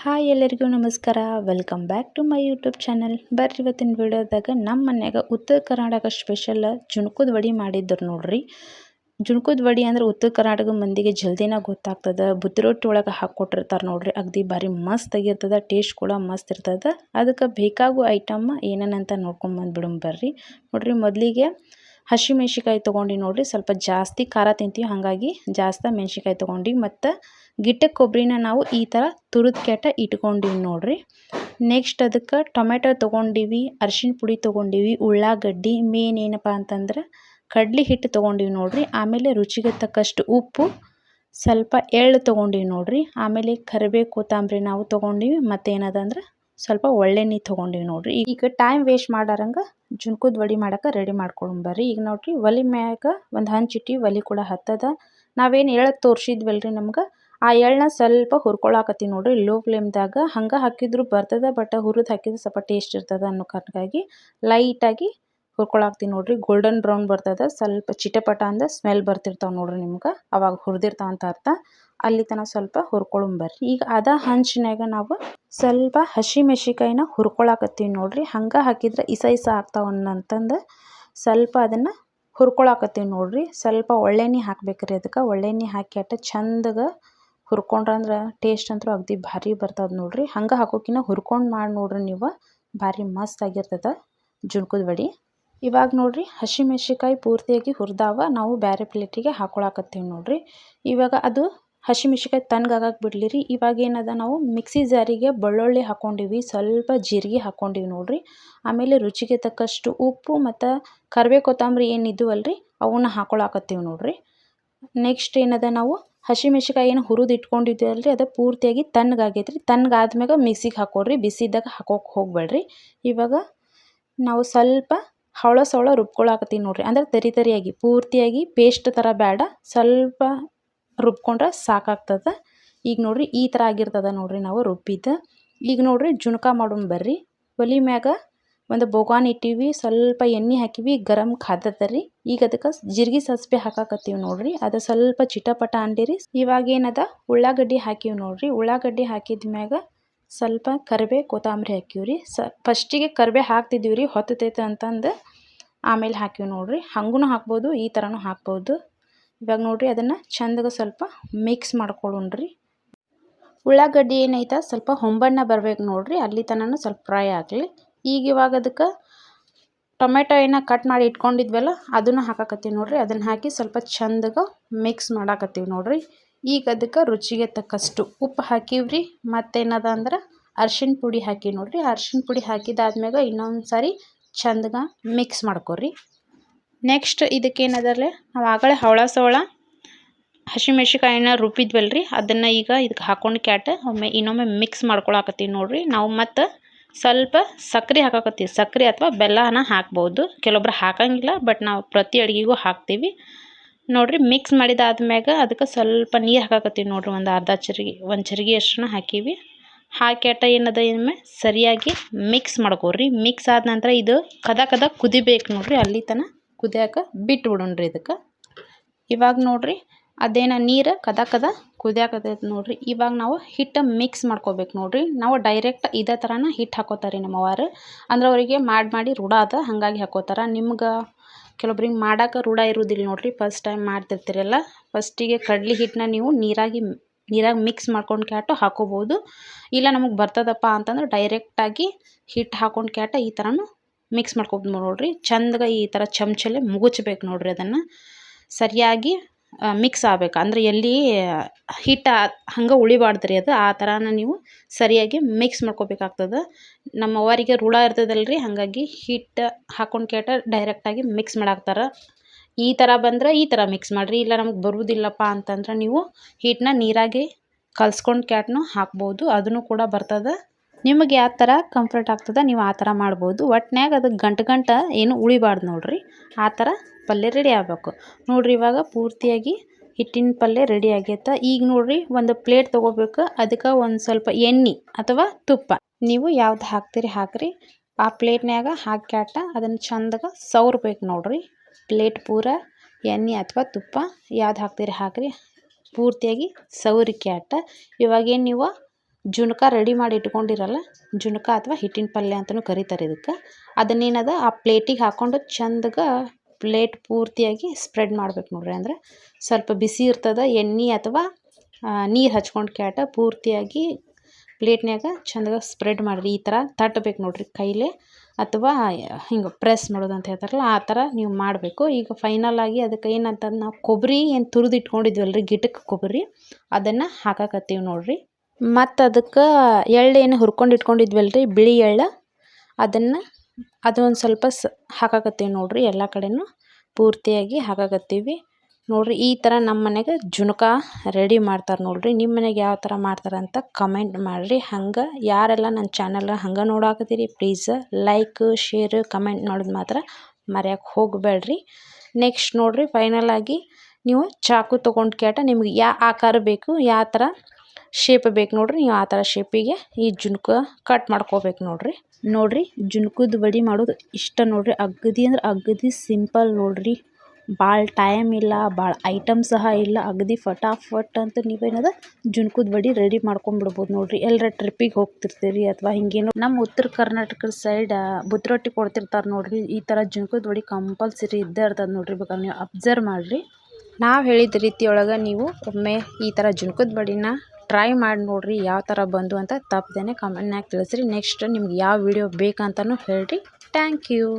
Hi ಎಲ್ಲರಿಗೂ ನಮಸ್ಕಾರ. Welcome back to my YouTube channel. ಬರ್ರಿ ಇವತ್ತಿನ ವಿಡಿಯೋದಾಗ ನಮ್ಮ ಮನ್ಯಾಗ ಉತ್ತರ ಕರ್ನಾಟಕ ಸ್ಪೆಷಲ್ ಜುಣ್ಕದ ವಡಿ ಮಾಡಿದ್ರು ನೋಡ್ರಿ. ಜುಣ್ಕದ ವಡಿ ಅಂದ್ರೆ ಉತ್ತರ ಕರ್ನಾಟಕ ಮಂದಿಗೆ ಜಲ್ದಿನ ಗೊತ್ತಾಗ್ತದೆ. ಬುತ್ತಿ ರೊಟ್ಟಿ ಒಳಗೆ ಹಾಕ್ಕೊಟ್ಟಿರ್ತಾರೆ ನೋಡ್ರಿ. ಅಗದಿ ಭಾರಿ ಮಸ್ತ್ ಆಗಿರ್ತದೆ. ಟೇಸ್ಟ್ ಕೂಡ ಮಸ್ತ್ ಇರ್ತದೆ. ಅದಕ್ಕೆ ಬೇಕಾಗುವ ಐಟಮ್ ಏನೇನಂತ ನೋಡ್ಕೊಂಡು ಬಂದ್ಬಿಡೋಣ ಬರ್ರಿ. ನೋಡ್ರಿ, ಮೊದಲಿಗೆ ಹಸಿ ಮೆಣ್ಸಿಕಾಯಿ ತೊಗೊಂಡು ನೋಡ್ರಿ. ಸ್ವಲ್ಪ ಜಾಸ್ತಿ ಖಾರ ತಿಂತೀವಿ, ಹಾಗಾಗಿ ಜಾಸ್ತಿ ಮೆಣ್ಸಿಕಾಯಿ ತೊಗೊಂಡು ಮತ್ತು ಗಿಟ್ಟ ಕೊಬ್ಬರಿನ ನಾವು ಈ ಥರ ತುರಿದು ಕೆಟ್ಟ ಇಟ್ಕೊಂಡಿವಿ ನೋಡ್ರಿ. ನೆಕ್ಸ್ಟ್ ಅದಕ್ಕೆ ಟೊಮೆಟೊ ತೊಗೊಂಡಿವಿ, ಅರಿಶಿನ ಪುಡಿ ತೊಗೊಂಡಿವಿ, ಉಳ್ಳಾಗಡ್ಡಿ, ಮೇನ್ ಏನಪ್ಪ ಅಂತಂದ್ರೆ ಕಡ್ಲಿ ಹಿಟ್ಟು ತೊಗೊಂಡಿವಿ ನೋಡ್ರಿ. ಆಮೇಲೆ ರುಚಿಗೆ ತಕ್ಕಷ್ಟು ಉಪ್ಪು, ಸ್ವಲ್ಪ ಎಳ್ಳು ತೊಗೊಂಡಿವಿ ನೋಡ್ರಿ. ಆಮೇಲೆ ಕರಿಬೇವು ಕೊತ್ತಂಬರಿ ನಾವು ತೊಗೊಂಡಿವಿ. ಮತ್ತೇನದ ಅಂದ್ರೆ ಸ್ವಲ್ಪ ಒಳ್ಳೆಣ್ಣೆ ತೊಗೊಂಡಿವಿ ನೋಡ್ರಿ. ಈಗ ಟೈಮ್ ವೇಸ್ಟ್ ಮಾಡಾರಂಗೆ ಜುಣ್ಕದ ವಡಿ ಮಾಡೋಕೆ ರೆಡಿ ಮಾಡ್ಕೊಂಡು ಬರ್ರಿ. ಈಗ ನೋಡ್ರಿ, ಒಲೆ ಮ್ಯಾಗ ಒಂದು ಹಂಚಿಟ್ಟು ಒಲೆ ಕೂಡ ಹತ್ತದ. ನಾವೇನು ಎಳ್ಳು ತೋರಿಸಿದ್ವಲ್ರಿ, ನಮ್ಗೆ ಆ ಎಳ್ಳನ್ನ ಸ್ವಲ್ಪ ಹುರ್ಕೊಳಕತ್ತೀವಿ ನೋಡ್ರಿ. ಲೋ ಫ್ಲೇಮ್ದಾಗ ಹಂಗೆ ಹಾಕಿದ್ರು ಬರ್ತದೆ, ಬಟ್ ಹುರಿದು ಹಾಕಿದ್ರೆ ಸ್ವಲ್ಪ ಟೇಸ್ಟ್ ಇರ್ತದೆ ಅನ್ನೋ ಕಾರಣಕ್ಕಾಗಿ ಲೈಟಾಗಿ ಹುರ್ಕೊಳಾಕ್ತೀವಿ ನೋಡ್ರಿ. ಗೋಲ್ಡನ್ ಬ್ರೌನ್ ಬರ್ತದೆ, ಸ್ವಲ್ಪ ಚಿಟಪಟ ಅಂದ ಸ್ಮೆಲ್ ಬರ್ತಿರ್ತಾವೆ ನೋಡ್ರಿ. ನಿಮ್ಗೆ ಅವಾಗ ಹುರಿದಿರ್ತಾವ ಅಂತ ಅರ್ಥ. ಅಲ್ಲಿ ತನಕ ಸ್ವಲ್ಪ ಹುರ್ಕೊಳಂಬರ್ರಿ. ಈಗ ಹಂಚಿನಾಗ ನಾವು ಸ್ವಲ್ಪ ಹಸಿ ಮೆಣ್ಸಿಕಾಯಿನ ಹುರ್ಕೊಳಕತ್ತೀವಿ ನೋಡ್ರಿ. ಹಂಗೆ ಹಾಕಿದ್ರೆ ಇಸ ಆಗ್ತಾವನ್ನಂತಂದು ಸ್ವಲ್ಪ ಅದನ್ನು ಹುರ್ಕೊಳಕತ್ತೀವಿ ನೋಡ್ರಿ. ಸ್ವಲ್ಪ ಒಳ್ಳೆಣ್ಣೆ ಹಾಕ್ಬೇಕ್ರಿ. ಅದಕ್ಕೆ ಒಳ್ಳೆಣ್ಣೆ ಹಾಕಿ ಅಟ್ಟ ಚಂದಗೆ ಹುರ್ಕೊಂಡ್ರೆ ಅಂದ್ರೆ ಟೇಸ್ಟ್ ಅಂತೂ ಅಗದಿ ಭಾರಿ ಬರ್ತದೆ ನೋಡ್ರಿ. ಹಂಗೆ ಹಾಕೋಕಿನ್ನ ಹುರ್ಕೊಂಡು ಮಾಡಿ ನೋಡ್ರಿ, ನೀವು ಭಾರಿ ಮಸ್ತ್ ಆಗಿರ್ತದೆ ಜುಣ್ಕದ ವಡಿ. ಇವಾಗ ನೋಡ್ರಿ, ಹಸಿ ಮೆಣ್ಸಿಕಾಯಿ ಪೂರ್ತಿಯಾಗಿ ಹುರಿದಾವ. ನಾವು ಬೇರೆ ಪ್ಲೇಟಿಗೆ ಹಾಕೊಳಕತ್ತೀವಿ ನೋಡ್ರಿ. ಇವಾಗ ಅದು ಹಸಿ ಮೆಣ್ಸಿಕಾಯಿ ತಣ್ಣಗಾಗಕ್ಕೆ ಬಿಡ್ಲಿರಿ. ಇವಾಗ ಏನದ, ನಾವು ಮಿಕ್ಸಿ ಜಾರಿಗೆ ಬೆಳ್ಳುಳ್ಳಿ ಹಾಕ್ಕೊಂಡಿವಿ, ಸ್ವಲ್ಪ ಜೀರಿಗೆ ಹಾಕ್ಕೊಂಡಿವಿ ನೋಡ್ರಿ. ಆಮೇಲೆ ರುಚಿಗೆ ತಕ್ಕಷ್ಟು ಉಪ್ಪು ಮತ್ತು ಕರಿಬೇವು ಕೊತ್ತಂಬರಿ ಏನಿದ್ವಲ್ರಿ ಅವನ್ನ ಹಾಕೊಳಕತ್ತೀವಿ ನೋಡ್ರಿ. ನೆಕ್ಸ್ಟ್ ಏನದ, ನಾವು ಹಸಿ ಮೆಣ್ಸಿಕಾಯಿ ಏನು ಹುರಿದು ಇಟ್ಕೊಂಡಿದ್ದೀವಲ್ರಿ, ಅದು ಪೂರ್ತಿಯಾಗಿ ತಣ್ಣಗಾಗೈತ್ರಿ. ತಣ್ಣಗಾದ್ಮ್ಯಾಗ ಮಿಕ್ಸಿಗೆ ಹಾಕೊಡ್ರಿ, ಬಿಸಿದಾಗ ಹಾಕೋಕೆ ಹೋಗ್ಬೇಡ್ರಿ. ಇವಾಗ ನಾವು ಸ್ವಲ್ಪ ಹವಳ ರುಬ್ಕೊಳಕತ್ತೀವಿ ನೋಡ್ರಿ. ಅಂದ್ರೆ ತರಿಯಾಗಿ ಪೂರ್ತಿಯಾಗಿ ಪೇಸ್ಟ್ ಥರ ಬೇಡ, ಸ್ವಲ್ಪ ರುಬ್ಕೊಂಡ್ರೆ ಸಾಕಾಗ್ತದೆ. ಈಗ ನೋಡ್ರಿ, ಈ ಥರ ಆಗಿರ್ತದೆ ನೋಡ್ರಿ ನಾವು ರುಬ್ಬಿದ್ದು. ಈಗ ನೋಡ್ರಿ, ಜುಣ್ಕ ಮಾಡೋಣ ಬರ್ರಿ. ಒಲೆ ಮ್ಯಾಗ ಒಂದು ಬೋಗಾನ್ ಇಟ್ಟಿವಿ, ಸ್ವಲ್ಪ ಎಣ್ಣೆ ಹಾಕಿವಿ, ಗರಂ ಖಾದತ್ತರಿ. ಈಗ ಅದಕ್ಕೆ ಜೀರಿಗೆ ಸಾಸಿವೆ ಹಾಕಾಕತ್ತೀವಿ ನೋಡ್ರಿ. ಅದು ಸ್ವಲ್ಪ ಚಿಟಪಟ ಅಂಡಿರಿ. ಇವಾಗ ಏನದ, ಉಳ್ಳಾಗಡ್ಡಿ ಹಾಕಿವಿ ನೋಡ್ರಿ. ಉಳ್ಳಾಗಡ್ಡಿ ಹಾಕಿದ ಮ್ಯಾಗ ಸ್ವಲ್ಪ ಕರಿಬೇವು ಕೊತ್ತಂಬರಿ ಹಾಕಿವ್ರಿ. ಫಸ್ಟಿಗೆ ಕರಿಬೇವು ಹಾಕ್ತಿದ್ದೀವಿ ರೀ, ಹೊತ್ತತೈತೆ ಅಂತಂದು ಆಮೇಲೆ ಹಾಕಿವಿ ನೋಡ್ರಿ. ಹಂಗೂ ಹಾಕ್ಬೋದು, ಈ ಥರನೂ ಹಾಕ್ಬೋದು. ಇವಾಗ ನೋಡ್ರಿ, ಅದನ್ನು ಚಂದಗೆ ಸ್ವಲ್ಪ ಮಿಕ್ಸ್ ಮಾಡ್ಕೊಳ್ಳೋಣ್ರಿ. ಉಳ್ಳಾಗಡ್ಡಿ ಏನೈತೆ ಸ್ವಲ್ಪ ಹೊಂಬಣ್ಣ ಬರ್ಬೇಕು ನೋಡ್ರಿ, ಅಲ್ಲಿ ತನಕ ಸ್ವಲ್ಪ ಫ್ರೈ ಆಗಲಿ. ಇವಾಗ ಅದಕ್ಕೆ ಟೊಮೆಟೊ ಕಟ್ ಮಾಡಿ ಇಟ್ಕೊಂಡಿದ್ವಲ್ಲ ಅದನ್ನು ಹಾಕಾಕತ್ತೀವಿ ನೋಡ್ರಿ. ಅದನ್ನು ಹಾಕಿ ಸ್ವಲ್ಪ ಚಂದಗೆ ಮಿಕ್ಸ್ ಮಾಡಾಕತ್ತೀವಿ ನೋಡ್ರಿ. ಈಗ ಅದಕ್ಕೆ ರುಚಿಗೆ ತಕ್ಕಷ್ಟು ಉಪ್ಪು ಹಾಕಿವ್ರಿ. ಮತ್ತೇನದ ಅಂದ್ರೆ ಅರಿಶಿನ ಪುಡಿ ಹಾಕಿ ನೋಡ್ರಿ. ಅರಿಶಿನ ಪುಡಿ ಹಾಕಿದಾದ್ಮ್ಯಾಗ ಇನ್ನೊಂದು ಸಾರಿ ಚಂದಗೆ ಮಿಕ್ಸ್ ಮಾಡ್ಕೊರಿ. ನೆಕ್ಸ್ಟ್ ಇದಕ್ಕೇನದರಲ್ಲೇ ನಾವು ಆಗಲೇ ಹವಳ ಹಸಿಮೆಣ್ಸಿಕಾಯಿನ ರುಬ್ಬಿದ್ವಲ್ರಿ, ಅದನ್ನು ಈಗ ಇದಕ್ಕೆ ಹಾಕೊಂಡು ಇನ್ನೊಮ್ಮೆ ಮಿಕ್ಸ್ ಮಾಡ್ಕೊಳಕತ್ತೀವಿ ನೋಡ್ರಿ. ನಾವು ಮತ್ತು ಸ್ವಲ್ಪ ಸಕ್ಕರೆ ಹಾಕಾಕತ್ತೀವಿ. ಸಕ್ಕರೆ ಅಥವಾ ಬೆಲ್ಲನ ಹಾಕ್ಬೋದು, ಕೆಲವೊಬ್ರು ಹಾಕಂಗಿಲ್ಲ, ಬಟ್ ನಾವು ಪ್ರತಿ ಅಡುಗೆಗೂ ಹಾಕ್ತೀವಿ ನೋಡ್ರಿ. ಮಿಕ್ಸ್ ಮಾಡಿದಾದ್ಮ್ಯಾಗ ಅದಕ್ಕೆ ಸ್ವಲ್ಪ ನೀರು ಹಾಕಾಕತ್ತೀವಿ ನೋಡ್ರಿ. ಒಂದು ಚರಿಗೆ ಅಷ್ಟನ್ನ ಹಾಕೀವಿ. ಹಾಕಿ ಏನದ ಸರಿಯಾಗಿ ಮಿಕ್ಸ್ ಮಾಡ್ಕೊರಿ. ಮಿಕ್ಸ್ ಆದ ನಂತರ ಇದು ಕದ ಕುದಿಬೇಕು ನೋಡ್ರಿ. ಅಲ್ಲಿ ತನಕ ಕುದಿಯೋಕೆ ಬಿಟ್ಬಿಡೋಣ್ರಿ ಇದಕ್ಕೆ. ಇವಾಗ ನೋಡ್ರಿ, ಅದೇನ ನೀರು ಕದ ಕುದಿಯಾಕತ್ತೈತೆ ನೋಡ್ರಿ. ಇವಾಗ ನಾವು ಹಿಟ್ಟು ಮಿಕ್ಸ್ ಮಾಡ್ಕೋಬೇಕು ನೋಡ್ರಿ. ನಾವು ಡೈರೆಕ್ಟ್ ಇದೇ ಥರನ ಹಿಟ್ಟು ಹಾಕೋತಾರೆ ನಮ್ಮವಾರು. ಅಂದ್ರೆ ಅವರಿಗೆ ಮಾಡಿ ರೂಢ ಅದ, ಹಾಗಾಗಿ ಹಾಕೋತಾರೆ. ನಿಮ್ಗೆ ಕೆಲವೊಬ್ರಿಗೆ ಮಾಡೋಕೆ ರೂಢ ಇರೋದಿಲ್ಲ ನೋಡ್ರಿ, ಫಸ್ಟ್ ಟೈಮ್ ಮಾಡ್ತಿರ್ತೀರಲ್ಲ. ಫಸ್ಟಿಗೆ ಕಡ್ಲಿ ಹಿಟ್ಟನ್ನ ನೀವು ನೀರಾಗಿ ಮಿಕ್ಸ್ ಮಾಡ್ಕೊಂಡು ಹಾಕೋಬೋದು. ಇಲ್ಲ ನಮಗೆ ಬರ್ತದಪ್ಪ ಅಂತಂದ್ರೆ ಡೈರೆಕ್ಟಾಗಿ ಹಿಟ್ಟು ಹಾಕೊಂಡು ಈ ಥರನೂ ಮಿಕ್ಸ್ ಮಾಡ್ಕೊಬೋದು ನೋಡ್ರಿ. ಚಂದಗೆ ಈ ಥರ ಚಮಚಲ್ಲೇ ಮುಗುಚ್ಬೇಕು ನೋಡ್ರಿ. ಅದನ್ನು ಸರಿಯಾಗಿ ಮಿಕ್ಸ್ ಆಗ್ಬೇಕು, ಅಂದ್ರೆ ಎಲ್ಲಿ ಹಿಟ್ಟು ಹಂಗೆ ಉಳಿಬಾರ್ದು ರೀ. ಅದು ಆ ಥರನ ನೀವು ಸರಿಯಾಗಿ ಮಿಕ್ಸ್ ಮಾಡ್ಕೋಬೇಕಾಗ್ತದೆ. ನಮ್ಮವರಿಗೆ ರೂಢ ಇರ್ತದಲ್ರಿ, ಹಾಗಾಗಿ ಹಿಟ್ಟು ಹಾಕೊಂಡು ಡೈರೆಕ್ಟಾಗಿ ಮಿಕ್ಸ್ ಮಾಡಾಕ್ತಾರೆ. ಈ ಥರ ಬಂದರೆ ಈ ಥರ ಮಿಕ್ಸ್ ಮಾಡಿರಿ. ಇಲ್ಲ ನಮಗೆ ಬರುವುದಿಲ್ಲಪ್ಪ ಅಂತಂದ್ರೆ ನೀವು ಹಿಟ್ಟನ್ನ ನೀರಾಗಿ ಕಲ್ಸ್ಕೊಂಡು ಹಾಕ್ಬೋದು, ಅದನ್ನು ಕೂಡ ಬರ್ತದೆ. ನಿಮಗೆ ಯಾವ ಥರ ಕಂಫರ್ಟ್ ಆಗ್ತದೆ ನೀವು ಆ ಥರ ಮಾಡ್ಬೋದು. ಒಟ್ನ್ಯಾಗ ಅದು ಗಂಟು ಏನು ಉಳಿಬಾರ್ದು ನೋಡ್ರಿ. ಆ ಥರ ಪಲ್ಯ ರೆಡಿ ಆಗಬೇಕು ನೋಡ್ರಿ. ಇವಾಗ ಪೂರ್ತಿಯಾಗಿ ಹಿಟ್ಟಿನ ಪಲ್ಯ ರೆಡಿ ಆಗೈತೆ. ಈಗ ನೋಡ್ರಿ, ಒಂದು ಪ್ಲೇಟ್ ತೊಗೋಬೇಕು. ಅದಕ್ಕೆ ಒಂದು ಸ್ವಲ್ಪ ಎಣ್ಣೆ ಅಥವಾ ತುಪ್ಪ ನೀವು ಯಾವ್ದು ಹಾಕ್ತೀರಿ ಹಾಕ್ರಿ. ಆ ಪ್ಲೇಟ್ನ್ಯಾಗ ಹಾಕಿ ಅದನ್ನು ಚಂದಗೆ ಸವರ್ಬೇಕು ನೋಡ್ರಿ. ಪ್ಲೇಟ್ ಪೂರ ಎಣ್ಣೆ ಅಥವಾ ತುಪ್ಪ ಯಾವ್ದು ಹಾಕ್ತೀರಿ ಹಾಕ್ರಿ. ಪೂರ್ತಿಯಾಗಿ ಸವರಿಕೆ ಇವಾಗೇನು ನೀವು ಜುಣಕ ರೆಡಿ ಮಾಡಿ ಇಟ್ಕೊಂಡಿರಲ್ಲ, ಜುಣಕ ಅಥವಾ ಹಿಟ್ಟಿನ ಪಲ್ಯ ಅಂತಲೂ ಕರೀತಾರೆ ಇದಕ್ಕೆ. ಅದನ್ನೇನದ ಆ ಪ್ಲೇಟಿಗೆ ಹಾಕ್ಕೊಂಡು ಚಂದಗೆ ಪ್ಲೇಟ್ ಪೂರ್ತಿಯಾಗಿ ಸ್ಪ್ರೆಡ್ ಮಾಡ್ಬೇಕು ನೋಡ್ರಿ. ಅಂದ್ರೆ ಸ್ವಲ್ಪ ಬಿಸಿ ಇರ್ತದೆ, ಎಣ್ಣೆ ಅಥವಾ ನೀರು ಹಚ್ಕೊಂಡು ಕ್ಯಾಟ ಪೂರ್ತಿಯಾಗಿ ಪ್ಲೇಟ್ನ್ಯಾಗ ಚಂದಗೆ ಸ್ಪ್ರೆಡ್ ಮಾಡಿರಿ. ಈ ಥರ ತಟ್ಟಬೇಕು ನೋಡ್ರಿ ಕೈಲೇ, ಅಥವಾ ಹಿಂಗೆ ಪ್ರೆಸ್ ಮಾಡೋದು ಅಂತ ಹೇಳ್ತಾರಲ್ಲ ಆ ಥರ ನೀವು ಮಾಡಬೇಕು. ಈಗ ಫೈನಲ್ ಆಗಿ ಅದಕ್ಕೆ ಏನಂತಂದು ನಾವು ಕೊಬ್ಬರಿ ಏನು ತುರಿದು ಇಟ್ಕೊಂಡಿದ್ವಲ್ರಿ, ಗಿಟಕ್ಕೆ ಕೊಬ್ಬರಿ, ಅದನ್ನು ಹಾಕಾಕತ್ತೀವಿ ನೋಡ್ರಿ. ಮತ್ತು ಅದಕ್ಕೆ ಎಳ್ಳೇನು ಹುರ್ಕೊಂಡು ಇಟ್ಕೊಂಡಿದ್ವಲ್ರಿ, ಬಿಳಿ ಎಳ್ಳು, ಅದೊಂದು ಸ್ವಲ್ಪ ಹಾಕಾಕತ್ತೀವಿ ನೋಡ್ರಿ. ಎಲ್ಲ ಕಡೆನೂ ಪೂರ್ತಿಯಾಗಿ ಹಾಕಾಕತ್ತೀವಿ ನೋಡ್ರಿ. ಈ ಥರ ನಮ್ಮ ಮನೆಗೆ ಜುಣಕ ರೆಡಿ ಮಾಡ್ತಾರೆ ನೋಡ್ರಿ. ನಿಮ್ಮ ಮನೆಗೆ ಯಾವ ಥರ ಮಾಡ್ತಾರೆ ಅಂತ ಕಮೆಂಟ್ ಮಾಡಿರಿ. ಹಂಗೆ ಯಾರೆಲ್ಲ ನನ್ನ ಚಾನಲ್ನ ಹಂಗೆ ನೋಡಾಕತ್ತೀರಿ ಪ್ಲೀಸ್ ಲೈಕ್, ಶೇರ್, ಕಮೆಂಟ್ ಮಾಡೋದು ಮಾತ್ರ ಮರೆಯೋಕೆ ಹೋಗಬೇಡ್ರಿ. ನೆಕ್ಸ್ಟ್ ನೋಡ್ರಿ, ಫೈನಲ್ ಆಗಿ ನೀವು ಚಾಕು ತೊಗೊಂಡು ಕ್ಯಾಟ ನಿಮ್ಗೆ ಯಾವ ಆಕಾರ ಬೇಕು, ಯಾವ ಥರ ಶೇಪ್ ಬೇಕು ನೋಡ್ರಿ, ನೀವು ಆ ಥರ ಶೇಪಿಗೆ ಈ ಜುಣಕ ಕಟ್ ಮಾಡ್ಕೋಬೇಕು ನೋಡ್ರಿ. ಜುಣಕದ ವಡಿ ಮಾಡೋದು ಇಷ್ಟ ನೋಡ್ರಿ. ಅಗದಿ ಅಂದ್ರೆ ಅಗದಿ ಸಿಂಪಲ್ ನೋಡ್ರಿ. ಭಾಳ ಟೈಮ್ ಇಲ್ಲ, ಭಾಳ ಐಟಮ್ ಸಹ ಇಲ್ಲ. ಅಗದಿ ಫಟಾಫಟ್ ಅಂತ ನೀವೇನದ ಜುಣಕದ ವಡಿ ರೆಡಿ ಮಾಡ್ಕೊಂಬಿಡ್ಬೋದು ನೋಡ್ರಿ. ಎಲ್ಲರ ಟ್ರಿಪ್ಪಿಗೆ ಹೋಗ್ತಿರ್ತೀರಿ ಅಥವಾ ಹಿಂಗೇನೋ ನಮ್ಮ ಉತ್ತರ ಕರ್ನಾಟಕದ ಸೈಡ್ ಬುತ್ತಿ ರೊಟ್ಟಿ ಕೊಡ್ತಿರ್ತಾರೆ ನೋಡ್ರಿ. ಈ ಥರ ಜುಣಕದ ವಡಿ ಕಂಪಲ್ಸರಿ ಇದ್ದೇ ಇರ್ತದೆ ನೋಡ್ರಿ. ಬೇಕಾದ್ರೆ ನೀವು ಅಬ್ಸರ್ವ್ ಮಾಡಿರಿ. ನಾವು ಹೇಳಿದ ರೀತಿಯೊಳಗೆ ನೀವು ಒಮ್ಮೆ ಈ ಥರ ಜುಣಕದ ವಡಿನ ಟ್ರೈ ಮಾಡಿ ನೋಡ್ರಿ, ಯಾವ ಥರ ಬಂದು ಅಂತ ತಪ್ಪದೇನೆ ಕಮೆಂಟ್ನಾಗ ತಿಳಿಸ್ರಿ. ನೆಕ್ಸ್ಟ್ ನಿಮ್ಗೆ ಯಾವ ವಿಡಿಯೋ ಬೇಕಂತಲೂ ಹೇಳ್ರಿ. Thank you.